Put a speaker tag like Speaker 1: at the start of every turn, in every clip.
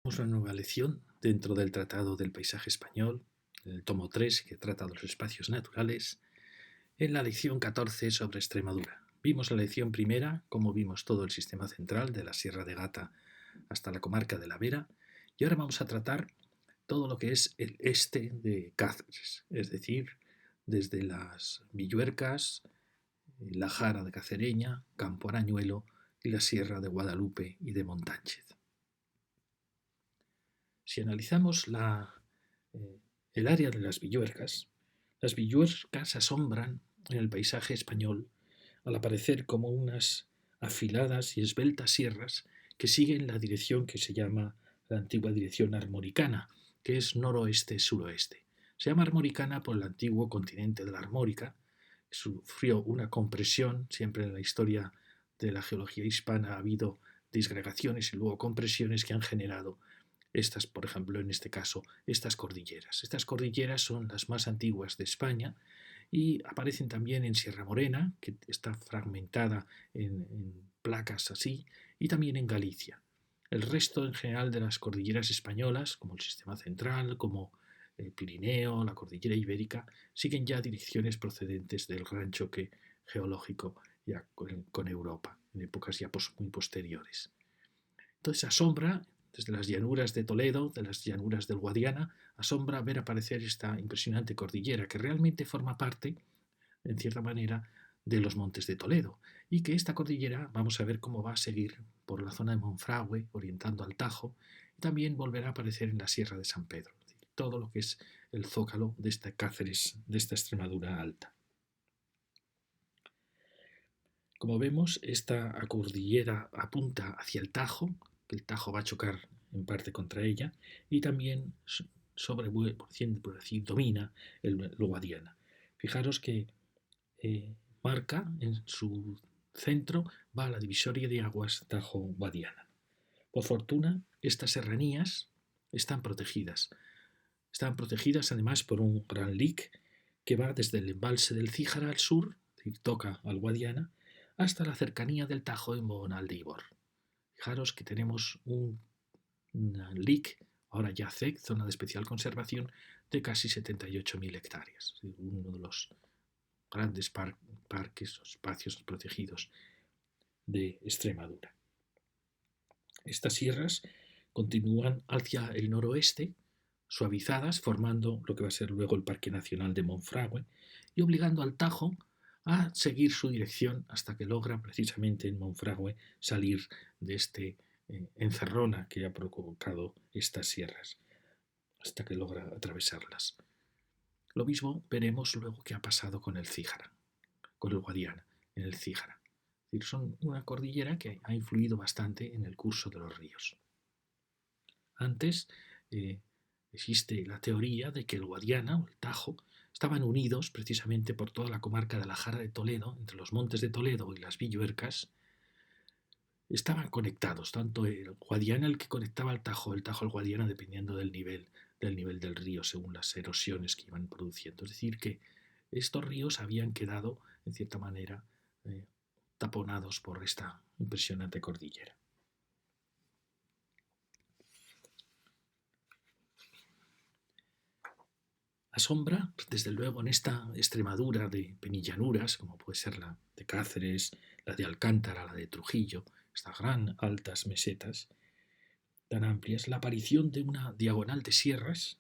Speaker 1: Una nueva lección dentro del Tratado del Paisaje Español, en el tomo 3 que trata de los espacios naturales, en la lección 14 sobre Extremadura. Vimos la lección primera, cómo vimos todo el sistema central de la Sierra de Gata hasta la comarca de la Vera, y ahora vamos a tratar todo lo que es el este de Cáceres, es decir, desde las Villuercas, la Jara de Cacereña, Campo Arañuelo y la Sierra de Guadalupe y de Montánchez. Si analizamos el área de las Villuercas asombran en el paisaje español al aparecer como unas afiladas y esbeltas sierras que siguen la dirección que se llama la antigua dirección armoricana, que es noroeste-suroeste. Se llama armoricana por el antiguo continente de la Armórica, que sufrió una compresión. Siempre en la historia de la geología hispana ha habido disgregaciones y luego compresiones que han generado estas, por ejemplo, en este caso, estas cordilleras. Estas cordilleras son las más antiguas de España y aparecen también en Sierra Morena, que está fragmentada en placas así, y también en Galicia. El resto en general de las cordilleras españolas, como el Sistema Central, como el Pirineo, la Cordillera Ibérica, siguen ya direcciones procedentes del gran choque geológico ya con Europa, en épocas ya muy posteriores. Entonces asombra, desde las llanuras de Toledo, de las llanuras del Guadiana, asombra ver aparecer esta impresionante cordillera que realmente forma parte, en cierta manera, de los montes de Toledo, y que esta cordillera vamos a ver cómo va a seguir por la zona de Monfragüe, orientando al Tajo, y también volverá a aparecer en la Sierra de San Pedro, es decir, todo lo que es el zócalo de esta Cáceres, de esta Extremadura alta. Como vemos, esta cordillera apunta hacia el Tajo, que el Tajo va a chocar en parte contra ella, y también por decir, domina el Guadiana. Fijaros que marca en su centro va la divisoria de aguas Tajo-Guadiana. Por fortuna, estas serranías están protegidas. Están protegidas además por un gran lic que va desde el embalse del Cíjara al sur, y toca al Guadiana, hasta la cercanía del Tajo en Bogonal de Ibor. Fijaros que tenemos un LIC, ahora ya ZEC, zona de especial conservación, de casi 78.000 hectáreas, uno de los grandes parques o espacios protegidos de Extremadura. Estas sierras continúan hacia el noroeste, suavizadas, formando lo que va a ser luego el Parque Nacional de Monfragüe y obligando al Tajo a seguir su dirección hasta que logra precisamente en Monfragüe salir de este encerrona que ha provocado estas sierras, hasta que logra atravesarlas. Lo mismo veremos luego que ha pasado con el Cíjara, con el Guadiana, en el Cíjara. Es decir, son una cordillera que ha influido bastante en el curso de los ríos. Antes existe la teoría de que el Guadiana o el Tajo estaban unidos precisamente por toda la comarca de la Jara de Toledo, entre los montes de Toledo y las Villuercas, estaban conectados, tanto el Guadiana el que conectaba al Tajo, el Tajo al Guadiana, dependiendo del nivel del río, según las erosiones que iban produciendo. Es decir, que estos ríos habían quedado, en cierta manera, taponados por esta impresionante cordillera. Asombra, desde luego, en esta Extremadura de penillanuras, como puede ser la de Cáceres, la de Alcántara, la de Trujillo, estas gran altas mesetas tan amplias, la aparición de una diagonal de sierras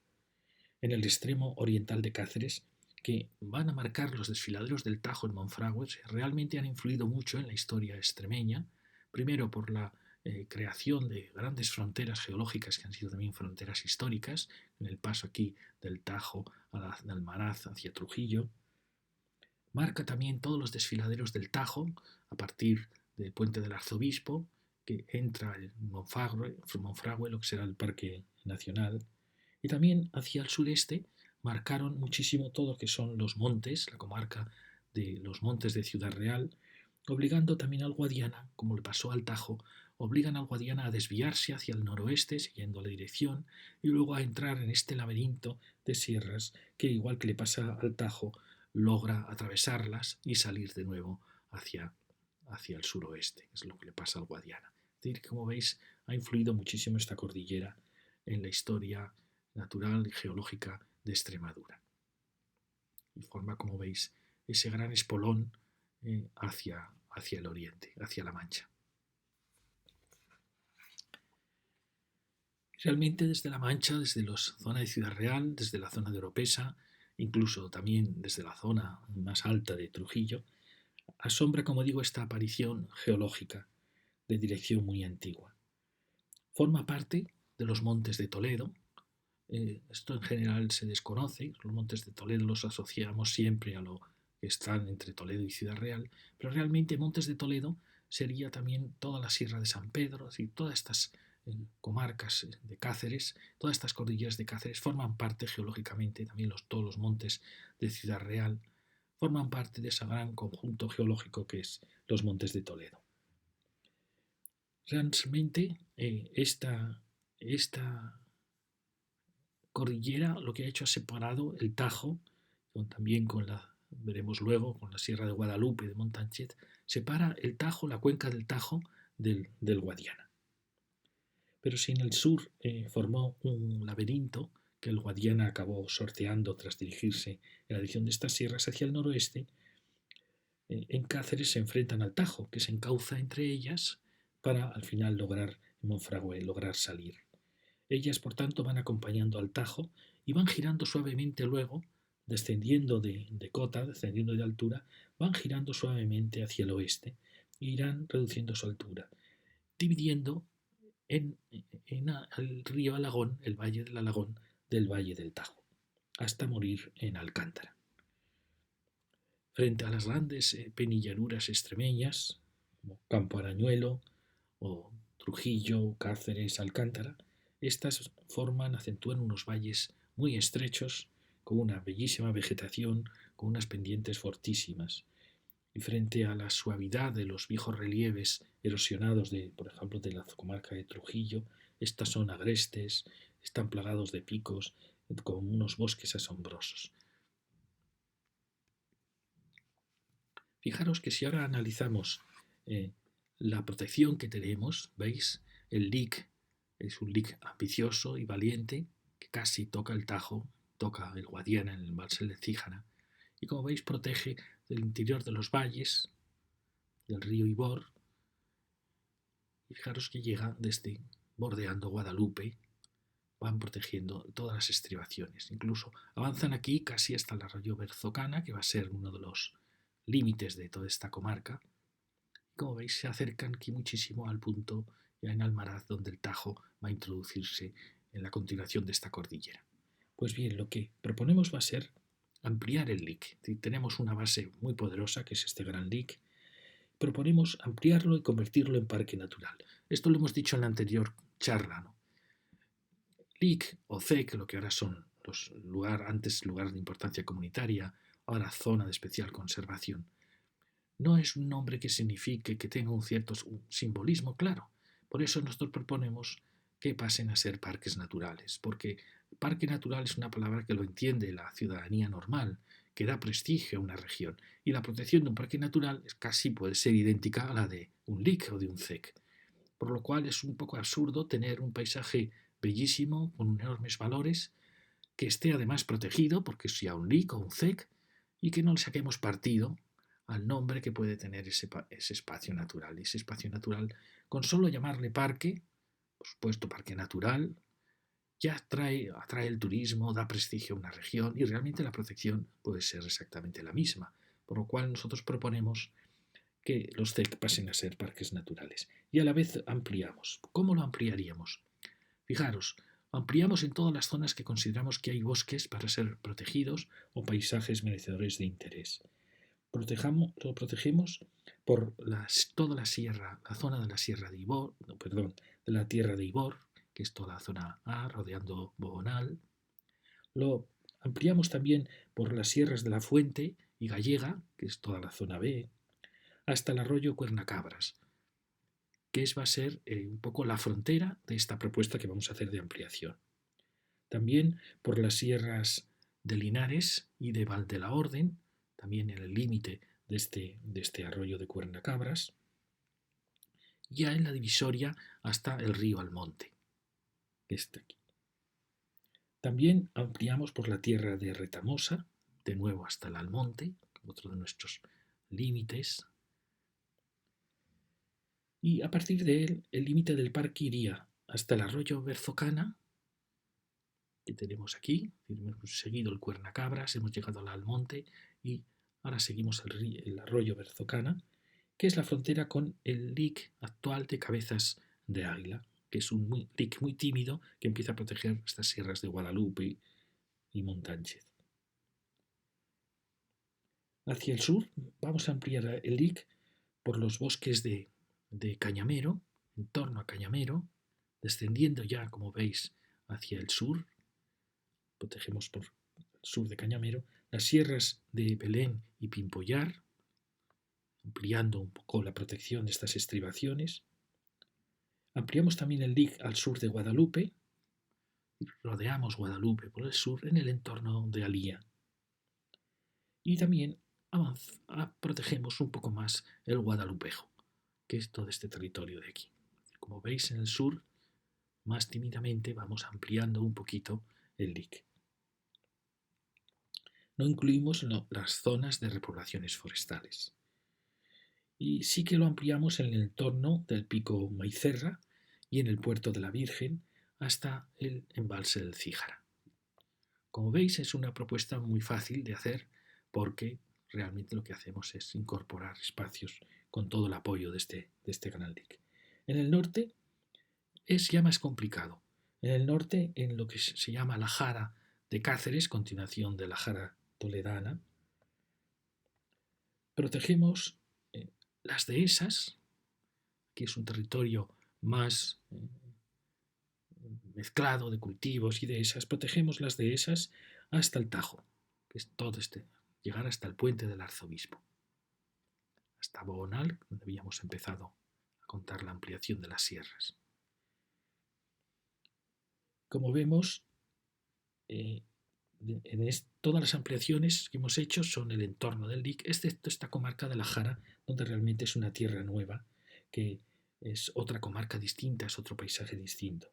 Speaker 1: en el extremo oriental de Cáceres que van a marcar los desfiladeros del Tajo en Monfragüe. Realmente han influido mucho en la historia extremeña, primero por la creación de grandes fronteras geológicas que han sido también fronteras históricas, en el paso aquí del Tajo a Almaraz hacia Trujillo. Marca también todos los desfiladeros del Tajo a partir del Puente del Arzobispo, que entra en Monfragüe, lo que será el Parque Nacional, y también hacia el sureste marcaron muchísimo todo lo que son los montes, la comarca de los montes de Ciudad Real, obligando también al Guadiana, como le pasó al Tajo, obligan al Guadiana a desviarse hacia el noroeste, siguiendo la dirección, y luego a entrar en este laberinto de sierras que, igual que le pasa al Tajo, logra atravesarlas y salir de nuevo hacia el suroeste, es lo que le pasa al Guadiana. Es decir, como veis, ha influido muchísimo esta cordillera en la historia natural y geológica de Extremadura. Y forma, como veis, ese gran espolón hacia el oriente, hacia la Mancha. Realmente desde La Mancha, desde la zona de Ciudad Real, desde la zona de Oropesa, incluso también desde la zona más alta de Trujillo, asombra, como digo, esta aparición geológica de dirección muy antigua. Forma parte de los Montes de Toledo. Esto en general se desconoce, los Montes de Toledo los asociamos siempre a lo que están entre Toledo y Ciudad Real, pero realmente Montes de Toledo sería también toda la Sierra de San Pedro, es decir, todas estas comarcas de Cáceres, todas estas cordilleras de Cáceres forman parte geológicamente, también todos los montes de Ciudad Real, forman parte de ese gran conjunto geológico que es los Montes de Toledo. Realmente esta cordillera lo que ha hecho ha separado el Tajo, también veremos luego, con la Sierra de Guadalupe de Montanchet, separa el Tajo, la cuenca del Tajo, del Guadiana. Pero si en el sur formó un laberinto que el Guadiana acabó sorteando tras dirigirse en la dirección de estas sierras hacia el noroeste, en Cáceres se enfrentan al Tajo, que se encauza entre ellas para al final lograr, en Monfragüe, lograr salir. Ellas, por tanto, van acompañando al Tajo y van girando suavemente luego, descendiendo de cota, descendiendo de altura, van girando suavemente hacia el oeste e irán reduciendo su altura, dividiendo en el río Alagón, el valle del Alagón, del valle del Tajo, hasta morir en Alcántara. Frente a las grandes penillanuras extremeñas, como Campo Arañuelo o Trujillo, Cáceres, Alcántara, estas acentúan unos valles muy estrechos, con una bellísima vegetación, con unas pendientes fortísimas. Y frente a la suavidad de los viejos relieves erosionados, por ejemplo, de la comarca de Trujillo, estas son agrestes, están plagados de picos, con unos bosques asombrosos. Fijaros que si ahora analizamos la protección que tenemos, ¿veis? El lic es un lic ambicioso y valiente que casi toca el Tajo, toca el Guadiana en el embalse de Cíjana, y como veis protege del interior de los valles, del río Ibor, y fijaros que llega desde bordeando Guadalupe, van protegiendo todas las estribaciones, incluso avanzan aquí casi hasta el arroyo Berzocana, que va a ser uno de los límites de toda esta comarca. Como veis, se acercan aquí muchísimo al punto ya en Almaraz, donde el Tajo va a introducirse en la continuación de esta cordillera. Pues bien, lo que proponemos va a ser ampliar el lic. Tenemos una base muy poderosa, que es este gran lic. Proponemos ampliarlo y convertirlo en parque natural. Esto lo hemos dicho en la anterior charla, ¿no? LIC o CEC, lo que ahora son antes lugar de importancia comunitaria, ahora zona de especial conservación, no es un nombre que signifique que tenga un cierto simbolismo claro. Por eso nosotros proponemos que pasen a ser parques naturales, porque parque natural es una palabra que lo entiende la ciudadanía normal, que da prestigio a una región, y la protección de un parque natural casi puede ser idéntica a la de un LIC o de un CEC. Por lo cual es un poco absurdo tener un paisaje bellísimo, con enormes valores, que esté además protegido, porque sea un LIC o un CEC, y que no le saquemos partido al nombre que puede tener ese espacio natural. Ese espacio natural, con solo llamarle parque, por supuesto parque natural, ya atrae el turismo, da prestigio a una región y realmente la protección puede ser exactamente la misma. Por lo cual nosotros proponemos que los CEC pasen a ser parques naturales y a la vez ampliamos. ¿Cómo lo ampliaríamos? Fijaros, ampliamos en todas las zonas que consideramos que hay bosques para ser protegidos o paisajes merecedores de interés. Lo protegemos por toda la sierra, la zona de la sierra de Ibor, de la tierra de Ibor, que es toda la zona A, rodeando Bogonal. Lo ampliamos también por las sierras de la Fuente y Gallega, que es toda la zona B, hasta el arroyo Cuernacabras, que va a ser un poco la frontera de esta propuesta que vamos a hacer de ampliación. También por las sierras de Linares y de Val de la Orden, también en el límite de este arroyo de Cuernacabras, ya en la divisoria hasta el río Almonte, que está aquí. También ampliamos por la tierra de Retamosa, de nuevo hasta el Almonte, otro de nuestros límites. Y a partir de él, el límite del parque iría hasta el arroyo Berzocana, que tenemos aquí. Hemos seguido el Cuernacabras, hemos llegado al Almonte y ahora seguimos el arroyo Berzocana, que es la frontera con el lic actual de Cabezas de Águila, que es un lic muy tímido que empieza a proteger estas sierras de Guadalupe y Montánchez. Hacia el sur vamos a ampliar el lic por los bosques de Cañamero, en torno a Cañamero, descendiendo ya, como veis, hacia el sur. Protegemos por el sur de Cañamero las sierras de Belén y Pimpollar, ampliando un poco la protección de estas estribaciones. Ampliamos también el lic al sur de Guadalupe y rodeamos Guadalupe por el sur en el entorno de Alía. Y también protegemos un poco más el Guadalupejo, que es todo este territorio de aquí. Como veis en el sur, más tímidamente vamos ampliando un poquito el lic. No incluimos las zonas de repoblaciones forestales. Y sí que lo ampliamos en el entorno del Pico Maizerra y en el Puerto de la Virgen hasta el embalse del Cíjara. Como veis, es una propuesta muy fácil de hacer porque realmente lo que hacemos es incorporar espacios con todo el apoyo de este canal DIC. En el norte es ya más complicado. En el norte, en lo que se llama la Jara de Cáceres, continuación de la Jara toledana, protegemos las dehesas, que es un territorio más mezclado de cultivos y dehesas. Protegemos las dehesas hasta el Tajo, que es todo llegar hasta el puente del Arzobispo, hasta Bogonal, donde habíamos empezado a contar la ampliación de las sierras. Como vemos, todas las ampliaciones que hemos hecho son el entorno del DIC, excepto esta comarca de la Jara, donde realmente es una tierra nueva, que es otra comarca distinta, es otro paisaje distinto,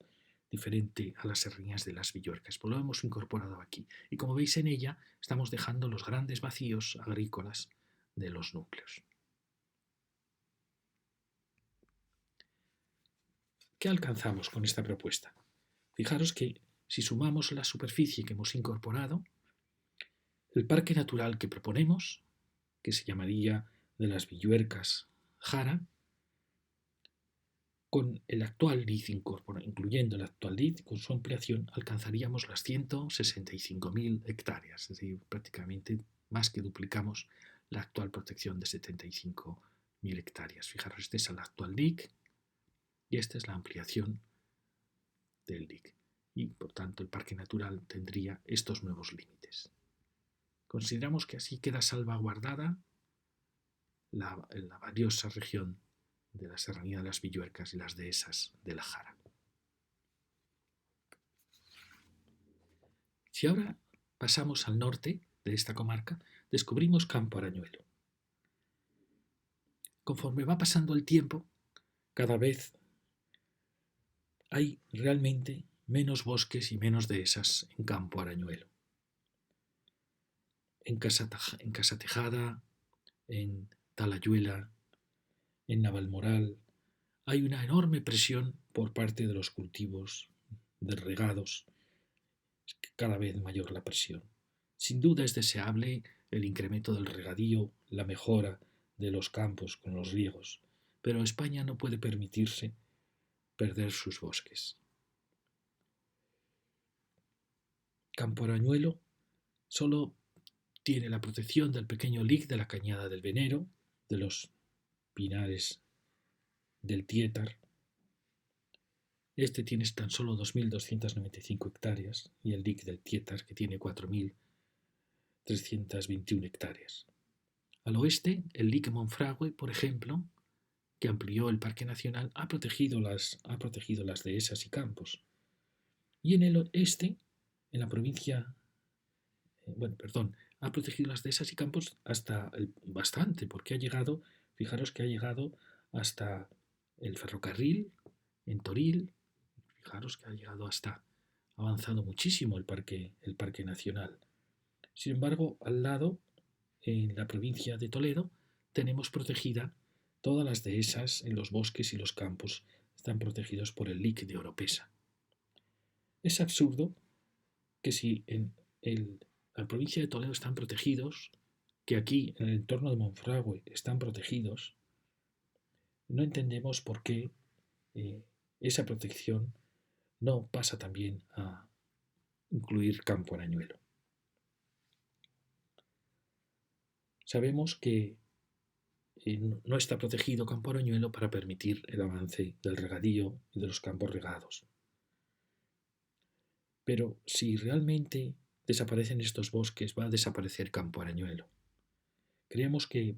Speaker 1: diferente a las serranías de las Villuercas. Pues lo hemos incorporado aquí. Y como veis en ella, estamos dejando los grandes vacíos agrícolas de los núcleos. ¿Qué alcanzamos con esta propuesta? Fijaros que si sumamos la superficie que hemos incorporado, el parque natural que proponemos, que se llamaría de las Villuercas Jara, con el actual DIC incluyendo el actual DIC, con su ampliación, alcanzaríamos las 165.000 hectáreas, es decir, prácticamente más que duplicamos la actual protección de 75.000 hectáreas. Fijaros, este es el actual DIC y esta es la ampliación del DIC. Y, por tanto, el parque natural tendría estos nuevos límites. Consideramos que así queda salvaguardada la valiosa región de la serranía de las Villuercas y las dehesas de la Jara. Si ahora pasamos al norte de esta comarca, descubrimos Campo Arañuelo. Conforme va pasando el tiempo, cada vez hay realmente menos bosques y menos dehesas en Campo Arañuelo. En Casa Tejada, en Talayuela, en Navalmoral, hay una enorme presión por parte de los cultivos de regados, cada vez mayor la presión. Sin duda es deseable el incremento del regadío, la mejora de los campos con los riegos, pero España no puede permitirse perder sus bosques. Campo Arañuelo solo tiene la protección del pequeño lic de la Cañada del Venero, de los pinares del Tietar. Este tiene tan solo 2.295 hectáreas y el DIC del Tietar, que tiene 4.321 hectáreas. Al oeste, el DIC Monfragüe, por ejemplo, que amplió el Parque Nacional, ha protegido las dehesas y campos. Y en el este, en la provincia, ha protegido las dehesas y campos hasta bastante, porque fijaros que ha llegado hasta el ferrocarril en Toril, fijaros que ha llegado hasta ha avanzado muchísimo el parque nacional. Sin embargo, al lado, en la provincia de Toledo, tenemos protegida todas las dehesas en los bosques y los campos. Están protegidos por el LIC de Oropesa. Es absurdo que si en la provincia de Toledo están protegidos, que aquí en el entorno de Monfragüe están protegidos, no entendemos por qué esa protección no pasa también a incluir Campo Arañuelo. Sabemos que no está protegido Campo Arañuelo para permitir el avance del regadío y de los campos regados. Pero si realmente desaparecen estos bosques, va a desaparecer Campo Arañuelo. Creemos que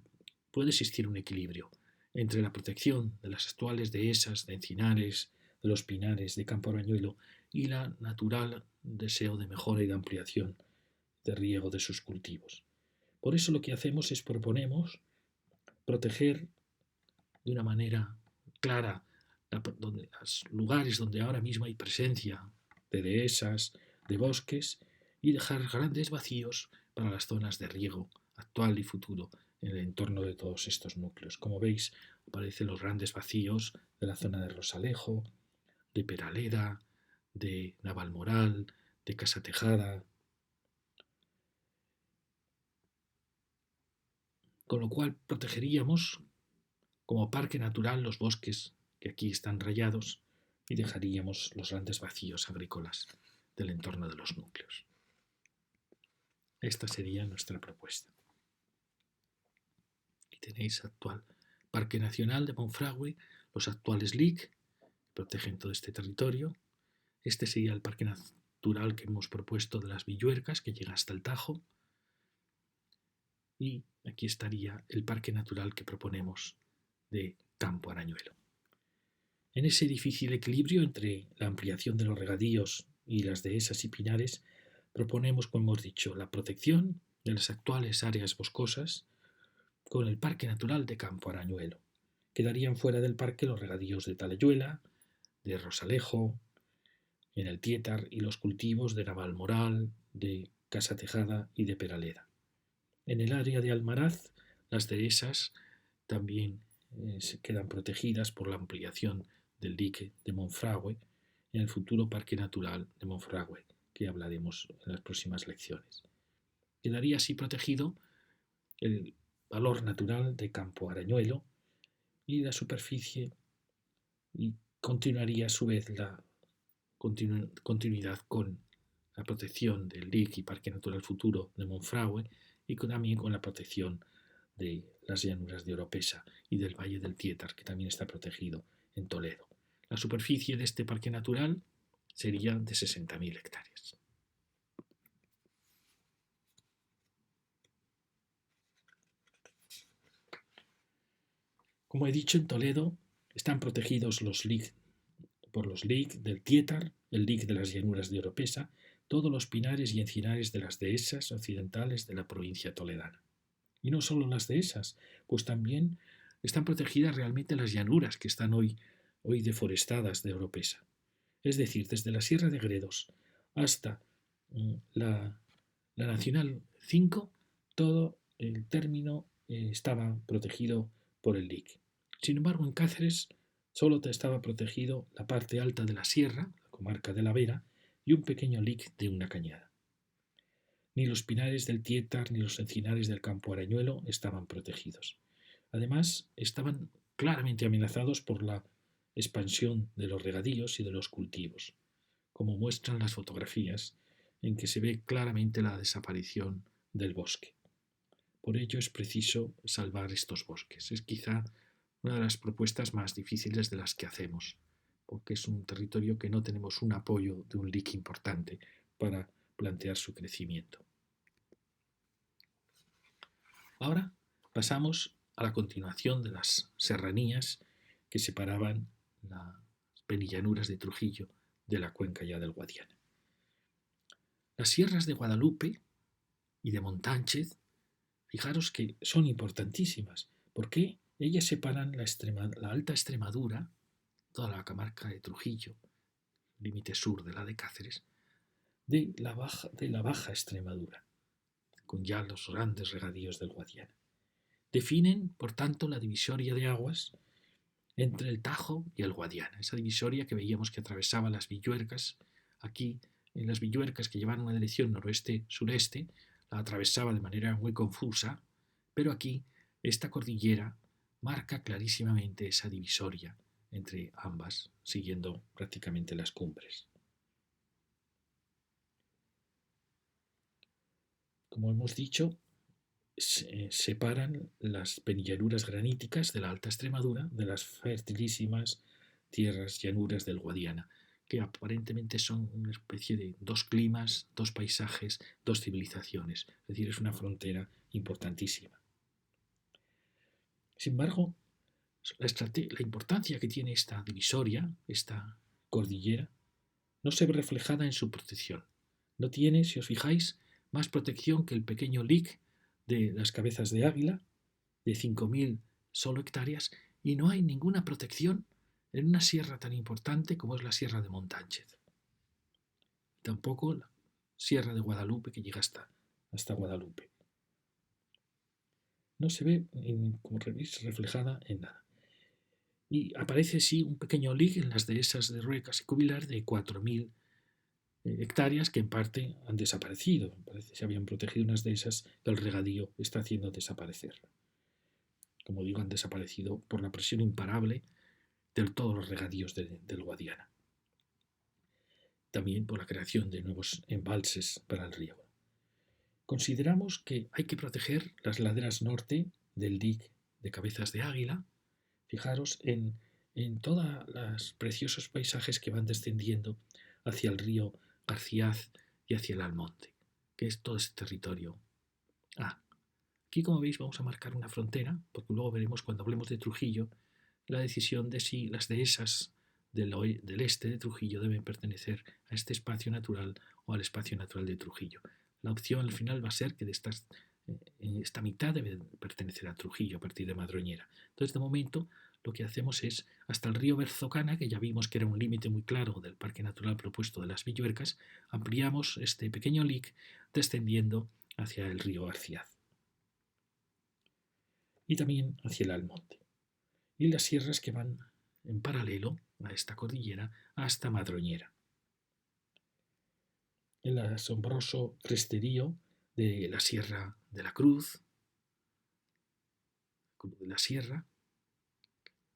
Speaker 1: puede existir un equilibrio entre la protección de las actuales dehesas, de encinares, de los pinares, de Campo Arañuelo y la natural deseo de mejora y de ampliación de riego de sus cultivos. Por eso lo que hacemos es proponemos proteger de una manera clara los lugares donde ahora mismo hay presencia de dehesas, de bosques, y dejar grandes vacíos para las zonas de riego actual y futuro en el entorno de todos estos núcleos. Como veis, aparecen los grandes vacíos de la zona de Rosalejo, de Peraleda, de Navalmoral, de Casa Tejada, con lo cual protegeríamos como parque natural los bosques que aquí están rayados y dejaríamos los grandes vacíos agrícolas del entorno de los núcleos. Esta sería nuestra propuesta. Aquí tenéis actual Parque Nacional de Monfragüe, los actuales LIC protegen todo este territorio. Este sería el parque natural que hemos propuesto de las Villuercas, que llega hasta el Tajo. Y aquí estaría el parque natural que proponemos de Campo Arañuelo. En ese difícil equilibrio entre la ampliación de los regadíos y las dehesas y pinares, proponemos, como hemos dicho, la protección de las actuales áreas boscosas con el Parque Natural de Campo Arañuelo. Quedarían fuera del parque los regadíos de Talayuela, de Rosalejo, en el Tietar y los cultivos de Navalmoral, de Casa Tejada y de Peraleda. En el área de Almaraz, las dehesas también se quedan protegidas por la ampliación del dique de Monfragüe en el futuro Parque Natural de Monfragüe, que hablaremos en las próximas lecciones. Quedaría así protegido el valor natural de Campo Arañuelo y la superficie, y continuaría a su vez la continuidad con la protección del DIC y Parque Natural Futuro de Monfragüe y también con la protección de las llanuras de Oropesa y del Valle del Tietar, que también está protegido en Toledo. La superficie de este parque natural sería de 60.000 hectáreas. Como he dicho, en Toledo están protegidos por los LIC del Tietar, el LIC de las llanuras de Oropesa, todos los pinares y encinares de las dehesas occidentales de la provincia toledana. Y no solo las dehesas, pues también están protegidas realmente las llanuras que están hoy deforestadas de Oropesa. Es decir, desde la Sierra de Gredos hasta la Nacional 5, todo el término estaba protegido por el LIC. Sin embargo, en Cáceres solo estaba protegido la parte alta de la sierra, la comarca de la Vera, y un pequeño LIC de una cañada. Ni los pinares del Tietar ni los encinares del Campo Arañuelo estaban protegidos. Además, estaban claramente amenazados por la expansión de los regadíos y de los cultivos, como muestran las fotografías en que se ve claramente la desaparición del bosque. Por ello es preciso salvar estos bosques. Es quizá una de las propuestas más difíciles de las que hacemos, porque es un territorio que no tenemos un apoyo de un LIC importante para plantear su crecimiento. Ahora pasamos a la continuación de las serranías que separaban las penillanuras de Trujillo de la cuenca ya del Guadiana. Las sierras de Guadalupe y de Montánchez, fijaros que son importantísimas, porque ellas separan la Alta Extremadura, toda la comarca de Trujillo, límite sur de la de Cáceres, de la Baja Extremadura, con ya los grandes regadíos del Guadiana. Definen, por tanto, la divisoria de aguas entre el Tajo y el Guadiana, esa divisoria que veíamos que atravesaba las Villuercas. Aquí, en las Villuercas que llevan una dirección noroeste-sureste, la atravesaba de manera muy confusa, pero aquí esta cordillera marca clarísimamente esa divisoria entre ambas, siguiendo prácticamente las cumbres. Como hemos dicho, separan las penilleruras graníticas de la Alta Extremadura de las fertilísimas tierras llanuras del Guadiana, que aparentemente son una especie de dos climas, dos paisajes, dos civilizaciones. Es decir, es una frontera importantísima. Sin embargo, la importancia que tiene esta divisoria, esta cordillera, no se ve reflejada en su protección. No tiene, si os fijáis, más protección que el pequeño lic de las Cabezas de Águila, de 5.000 solo hectáreas, y no hay ninguna protección en una sierra tan importante como es la Sierra de Montánchez. Tampoco la Sierra de Guadalupe, que llega hasta Guadalupe. No se ve, como veis, reflejada en nada. Y aparece sí un pequeño lic en las dehesas de Ruecas y Cubilar de 4.000 hectáreas que en parte han desaparecido. Parece que se habían protegido unas dehesas que el regadío está haciendo desaparecer. Como digo, han desaparecido por la presión imparable de todos los regadíos del Guadiana. También por la creación de nuevos embalses para el riego. Consideramos que hay que proteger las laderas norte del dique de Cabezas de Águila. Fijaros en todos los preciosos paisajes que van descendiendo hacia el río Garciaz y hacia el Almonte, que es todo este territorio. Aquí, como veis, vamos a marcar una frontera, porque luego veremos cuando hablemos de Trujillo la decisión de si las dehesas del este de Trujillo deben pertenecer a este espacio natural o al espacio natural de Trujillo. La opción al final va a ser que esta mitad debe pertenecer a Trujillo a partir de Madroñera. Entonces, de momento, lo que hacemos es hasta el río Berzocana, que ya vimos que era un límite muy claro del Parque Natural propuesto de las Villuercas, ampliamos este pequeño lic descendiendo hacia el río Garciaz y también hacia el Almonte, y las sierras que van en paralelo a esta cordillera hasta Madroñera. El asombroso cresterío de la Sierra de la Cruz, de la Sierra,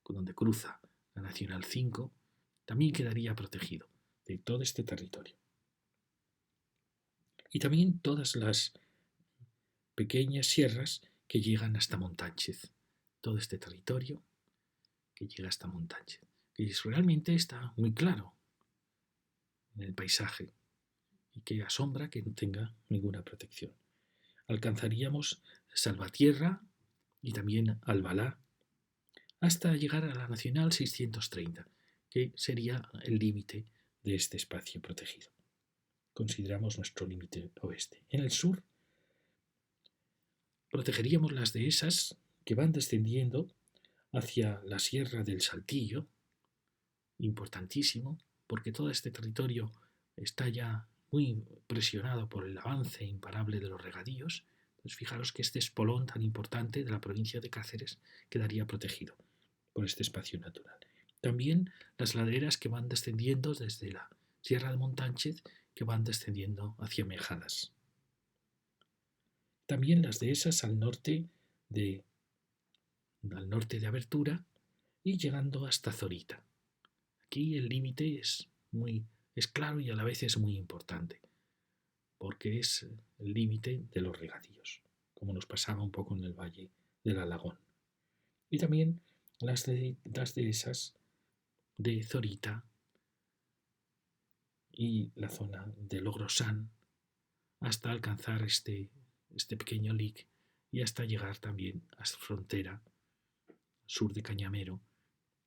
Speaker 1: donde cruza la Nacional 5, también quedaría protegido de todo este territorio. Y también todas las pequeñas sierras que llegan hasta Montánchez, todo este territorio que llega hasta Montánchez, que realmente está muy claro en el paisaje y que asombra que no tenga ninguna protección. Alcanzaríamos Salvatierra y también Albalá hasta llegar a la Nacional 630, que sería el límite de este espacio protegido. Consideramos nuestro límite oeste. En el sur protegeríamos las dehesas que van descendiendo hacia la Sierra del Saltillo, importantísimo, porque todo este territorio está ya muy presionado por el avance imparable de los regadíos. Entonces, fijaros que este espolón tan importante de la provincia de Cáceres quedaría protegido por este espacio natural. También las laderas que van descendiendo desde la Sierra de Montánchez, que van descendiendo hacia Mejadas. También las dehesas al norte de Abertura y llegando hasta Zorita. Aquí el límite es claro y a la vez es muy importante, porque es el límite de los regadíos, como nos pasaba un poco en el valle del Alagón. Y también las dehesas de Zorita y la zona de Logrosán hasta alcanzar este pequeño lic y hasta llegar también a su frontera sur de Cañamero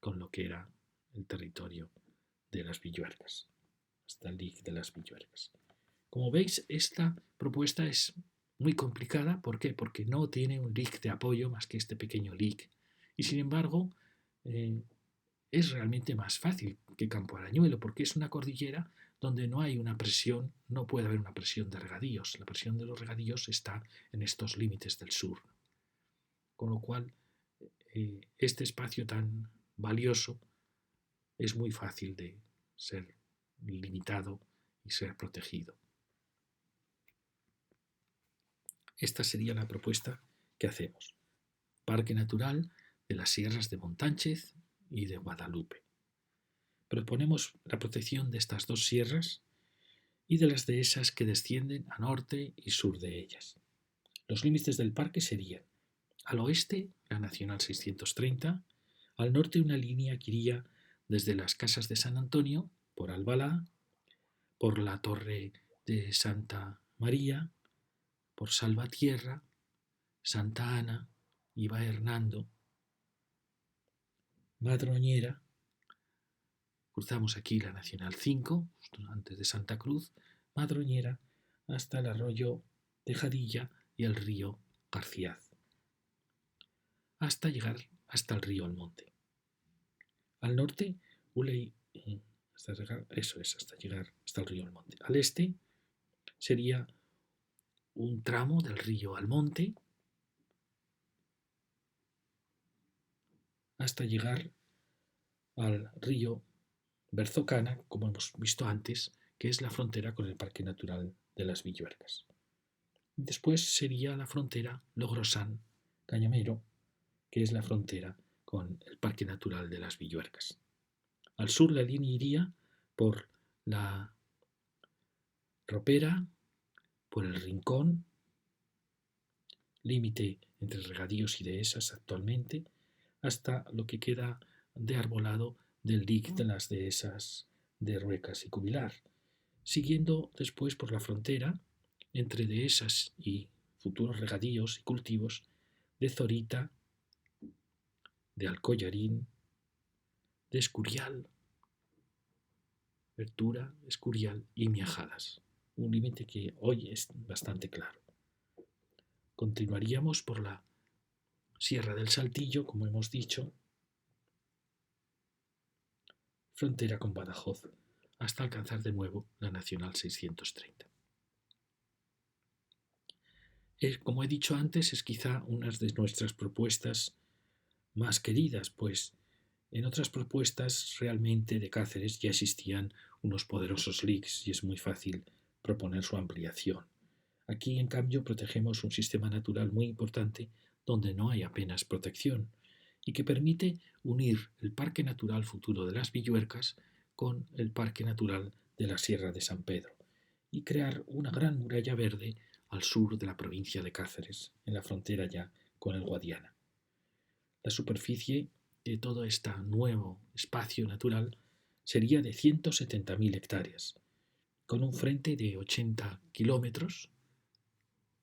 Speaker 1: con lo que era el territorio de las Villuercas, hasta el lic de las Villuercas. Como veis, esta propuesta es muy complicada. ¿Por qué? Porque no tiene un lic de apoyo más que este pequeño lic. Y sin embargo, es realmente más fácil que Campo Arañuelo, porque es una cordillera donde no hay una presión, no puede haber una presión de regadíos. La presión de los regadíos está en estos límites del sur. Con lo cual, este espacio tan valioso es muy fácil de ser limitado y ser protegido. Esta sería la propuesta que hacemos. Parque Natural de las Sierras de Montánchez y de Guadalupe. Proponemos la protección de estas dos sierras y de las dehesas que descienden a norte y sur de ellas. Los límites del parque serían: al oeste, la Nacional 630, al norte una línea que iría desde las Casas de San Antonio, por Albalá, por la Torre de Santa María, por Salvatierra, Santa Ana, Iba Hernando, Madroñera, cruzamos aquí la Nacional 5, justo antes de Santa Cruz, Madroñera, hasta el arroyo de Jadilla y el río Garciaz, hasta llegar hasta el río Almonte. Al norte, Uley, hasta llegar hasta el río Almonte. Al este sería un tramo del río Almonte hasta llegar al río Berzocana, como hemos visto antes, que es la frontera con el Parque Natural de las Villuercas. Después sería la frontera Logrosán-Cañamero, que es la frontera con el Parque Natural de las Villuercas. Al sur la línea iría por la Ropera, por el Rincón, límite entre regadíos y dehesas actualmente, hasta lo que queda de arbolado del dique de las dehesas de Ruecas y Cubilar, siguiendo después por la frontera entre dehesas y futuros regadíos y cultivos de Zorita, de Alcollarín, de Escurial, Vertura, Escurial y Miajadas, un límite que hoy es bastante claro. Continuaríamos por la Sierra del Saltillo, como hemos dicho, frontera con Badajoz, hasta alcanzar de nuevo la Nacional 630. Como he dicho antes, es quizá una de nuestras propuestas más queridas, pues en otras propuestas realmente de Cáceres ya existían unos poderosos LICs y es muy fácil proponer su ampliación. Aquí, en cambio, protegemos un sistema natural muy importante donde no hay apenas protección y que permite unir el Parque Natural Futuro de las Villuercas con el Parque Natural de la Sierra de San Pedro y crear una gran muralla verde al sur de la provincia de Cáceres, en la frontera ya con el Guadiana. La superficie de todo este nuevo espacio natural sería de 170.000 hectáreas, con un frente de 80 kilómetros,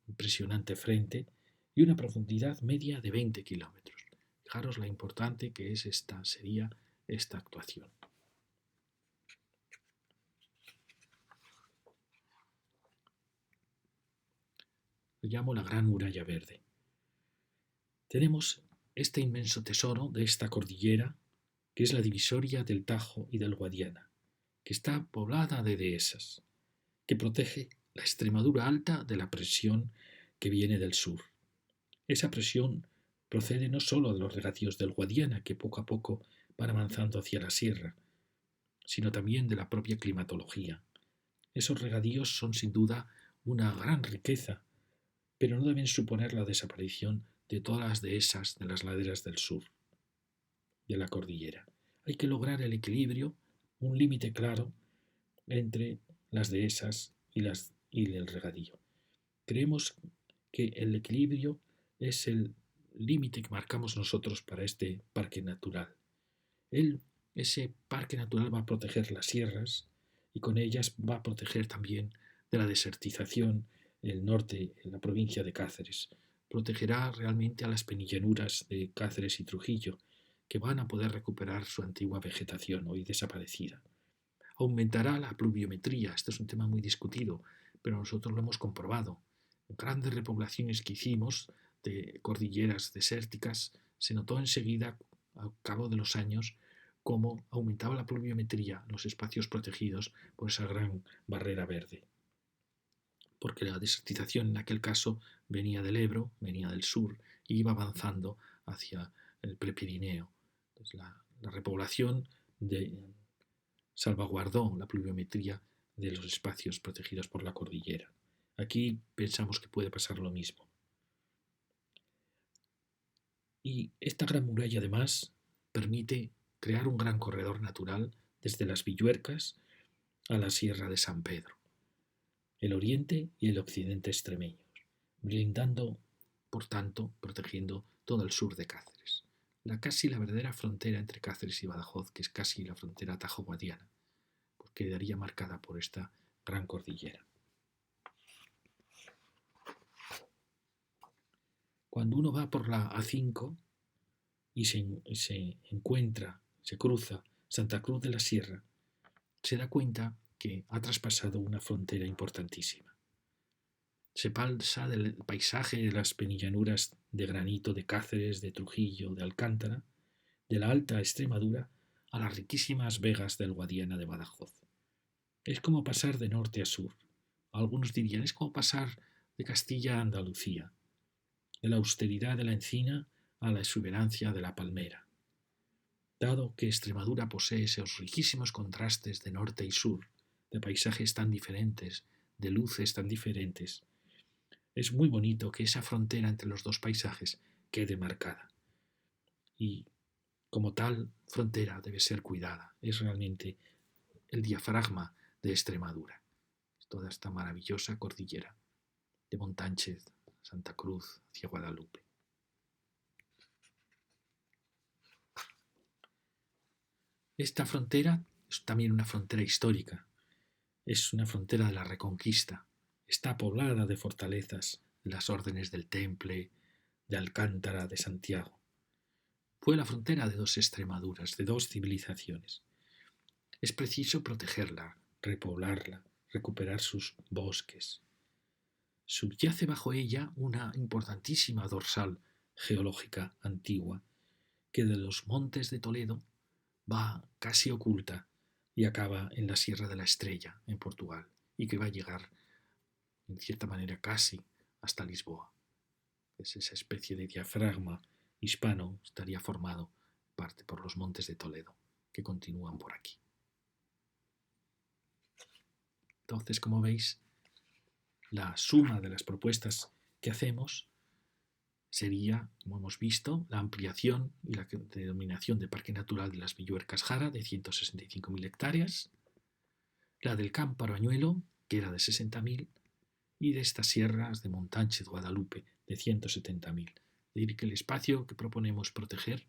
Speaker 1: impresionante frente, y una profundidad media de 20 kilómetros. Fijaros la importante que es sería esta actuación. Lo llamo la Gran Muralla Verde. Tenemos este inmenso tesoro de esta cordillera, que es la divisoria del Tajo y del Guadiana, que está poblada de dehesas, que protege la Extremadura alta de la presión que viene del sur. Esa presión procede no sólo de los regadíos del Guadiana, que poco a poco van avanzando hacia la sierra, sino también de la propia climatología. Esos regadíos son sin duda una gran riqueza, pero no deben suponer la desaparición de todas las dehesas de las laderas del sur de la cordillera. Hay que lograr el equilibrio, un límite claro entre las dehesas y el regadío. Creemos que el equilibrio es el límite que marcamos nosotros para este parque natural. Ese parque natural va a proteger las sierras y con ellas va a proteger también de la desertización el norte, en la provincia de Cáceres. Protegerá realmente a las penillanuras de Cáceres y Trujillo, que van a poder recuperar su antigua vegetación, hoy desaparecida. Aumentará la pluviometría, este es un tema muy discutido, pero nosotros lo hemos comprobado. En grandes repoblaciones que hicimos de cordilleras desérticas, se notó enseguida, al cabo de los años, cómo aumentaba la pluviometría en los espacios protegidos por esa gran barrera verde. Porque la desertización en aquel caso venía del Ebro, venía del sur, y iba avanzando hacia el Prepirineo. Entonces, la repoblación salvaguardó la pluviometría de los espacios protegidos por la cordillera. Aquí pensamos que puede pasar lo mismo. Y esta gran muralla además permite crear un gran corredor natural desde las Villuercas a la Sierra de San Pedro, el oriente y el occidente extremeños, blindando, por tanto, protegiendo todo el sur de Cáceres. Casi la verdadera frontera entre Cáceres y Badajoz, que es casi la frontera tajo-guadiana, pues quedaría marcada por esta gran cordillera. Cuando uno va por la A5 y se encuentra, se cruza Santa Cruz de la Sierra, se da cuenta que ha traspasado una frontera importantísima. Se pasa del paisaje de las penillanuras de granito de Cáceres, de Trujillo, de Alcántara, de la alta Extremadura, a las riquísimas vegas del Guadiana de Badajoz. Es como pasar de norte a sur. Algunos dirían, es como pasar de Castilla a Andalucía, de la austeridad de la encina a la exuberancia de la palmera. Dado que Extremadura posee esos riquísimos contrastes de norte y sur, de paisajes tan diferentes, de luces tan diferentes, es muy bonito que esa frontera entre los dos paisajes quede marcada. Y como tal frontera debe ser cuidada. Es realmente el diafragma de Extremadura. Toda esta maravillosa cordillera de Montánchez, Santa Cruz, hacia Guadalupe. Esta frontera es también una frontera histórica. Es una frontera de la Reconquista. Está poblada de fortalezas, de las órdenes del Temple, de Alcántara, de Santiago. Fue la frontera de dos Extremaduras, de dos civilizaciones. Es preciso protegerla, repoblarla, recuperar sus bosques. Subyace bajo ella una importantísima dorsal geológica antigua que de los montes de Toledo va casi oculta y acaba en la Sierra de la Estrella, en Portugal, y que va a llegar, en cierta manera, casi hasta Lisboa. Es esa especie de diafragma hispano estaría formado parte por los montes de Toledo, que continúan por aquí. Entonces, como veis, la suma de las propuestas que hacemos sería, como hemos visto, la ampliación y la denominación de Parque Natural de las Villuercas Jara de 165.000 hectáreas, la del Cámparo Añuelo, que era de 60.000, y de estas sierras de Montánchez, Guadalupe, de 170.000. Es decir, que el espacio que proponemos proteger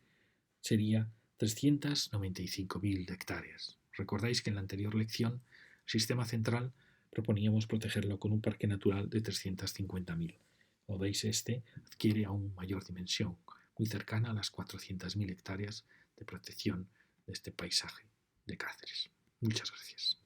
Speaker 1: sería 395.000 hectáreas. Recordáis que en la anterior lección, Sistema Central, proponíamos protegerlo con un parque natural de 350.000. Como veis, este adquiere aún mayor dimensión, muy cercana a las 400.000 hectáreas de protección de este paisaje de Cáceres. Muchas gracias.